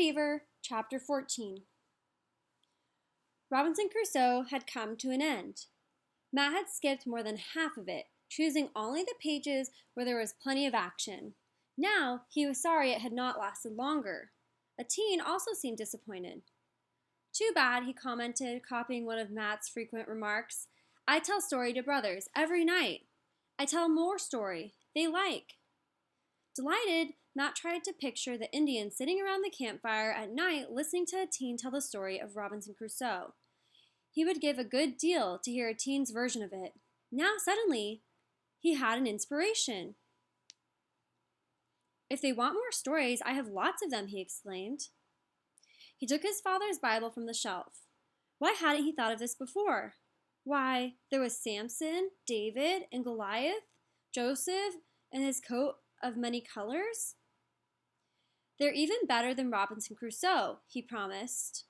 Beaver, Chapter 14. Robinson Crusoe had come to an end. Matt had skipped more than half of it, choosing only the pages where there was plenty of action. Now he was sorry it had not lasted longer. A teen also seemed disappointed. "Too bad," he commented, copying one of Matt's frequent remarks. "I tell story to brothers every night. I tell more story. They like." Delighted, Matt tried to picture the Indians sitting around the campfire at night listening to a teen tell the story of Robinson Crusoe. He would give a good deal to hear a teen's version of it. Now, suddenly, he had an inspiration. "If they want more stories, I have lots of them," he exclaimed. He took his father's Bible from the shelf. Why hadn't he thought of this before? Why, there was Samson, David, and Goliath, Joseph, and his coat of many colors. "They're even better than Robinson Crusoe," he promised.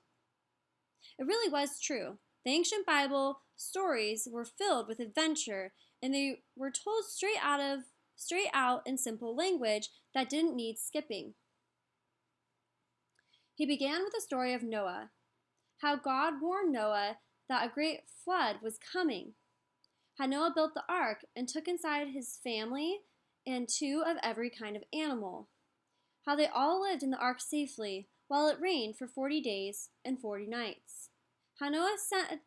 It really was true. The ancient Bible stories were filled with adventure, and they were told straight out in simple language that didn't need skipping. He began with the story of Noah, how God warned Noah that a great flood was coming. How Noah built the ark and took inside his family and 2 of every kind of animal. How they all lived in the ark safely while it rained for 40 days and 40 nights. How Noah sent a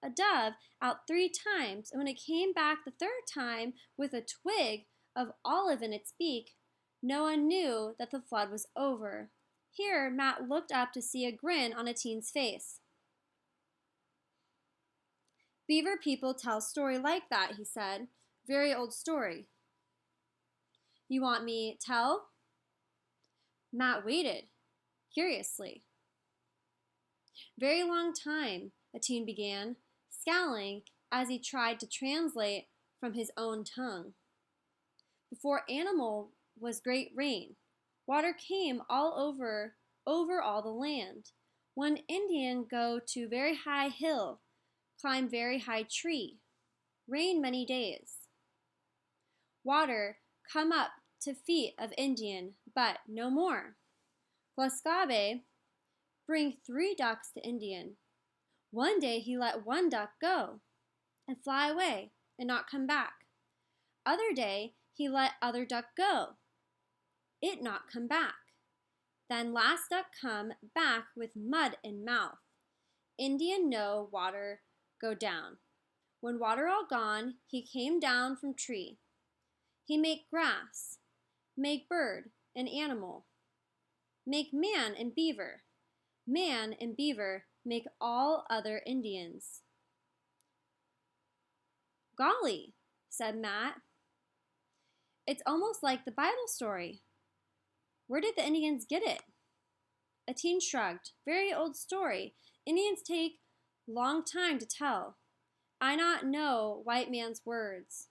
dove out 3 times, and when it came back the 3rd time with a twig of olive in its beak, Noah knew that the flood was over. Here, Matt looked up to see a grin on a teen's face. "Beaver people tell story like that," he said. "Very old story." "You want me tell?" Matt waited, curiously. "Very long time," a teen began, scowling as he tried to translate from his own tongue. "Before animal was great rain. Water came all over all the land. One Indian go to very high hill, climb very high tree. Rain many days. Water come up to feet of Indian, but no more. Glasgabe bring 3 ducks to Indian. One day he let 1 duck go and fly away and not come back. Other day he let other duck go. It not come back. Then last duck come back with mud in mouth. Indian know water go down. When water all gone, he came down from tree. He make grass, make bird and animal, make man and beaver. Man and beaver make all other Indians." "Golly," said Matt. "It's almost like the Bible story. Where did the Indians get it?" A teen shrugged. "Very old story. Indians take long time to tell. I not know white man's words."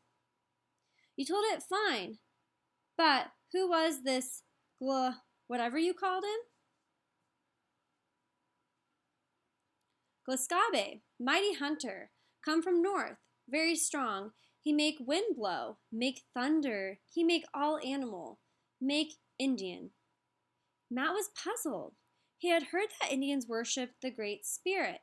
"You told it fine. But who was this whatever you called him?" "Glasgabe, mighty hunter, come from north, very strong. He make wind blow, make thunder, he make all animal, make Indian." Matt was puzzled. He had heard that Indians worshipped the Great Spirit.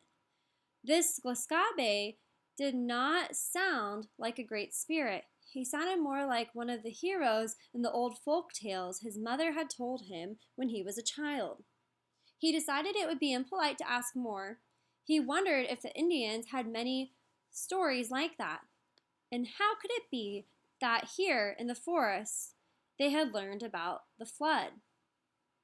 This Glasgabe did not sound like a great spirit. He sounded more like one of the heroes in the old folk tales his mother had told him when he was a child. He decided it would be impolite to ask more. He wondered if the Indians had many stories like that. And how could it be that here in the forest they had learned about the flood?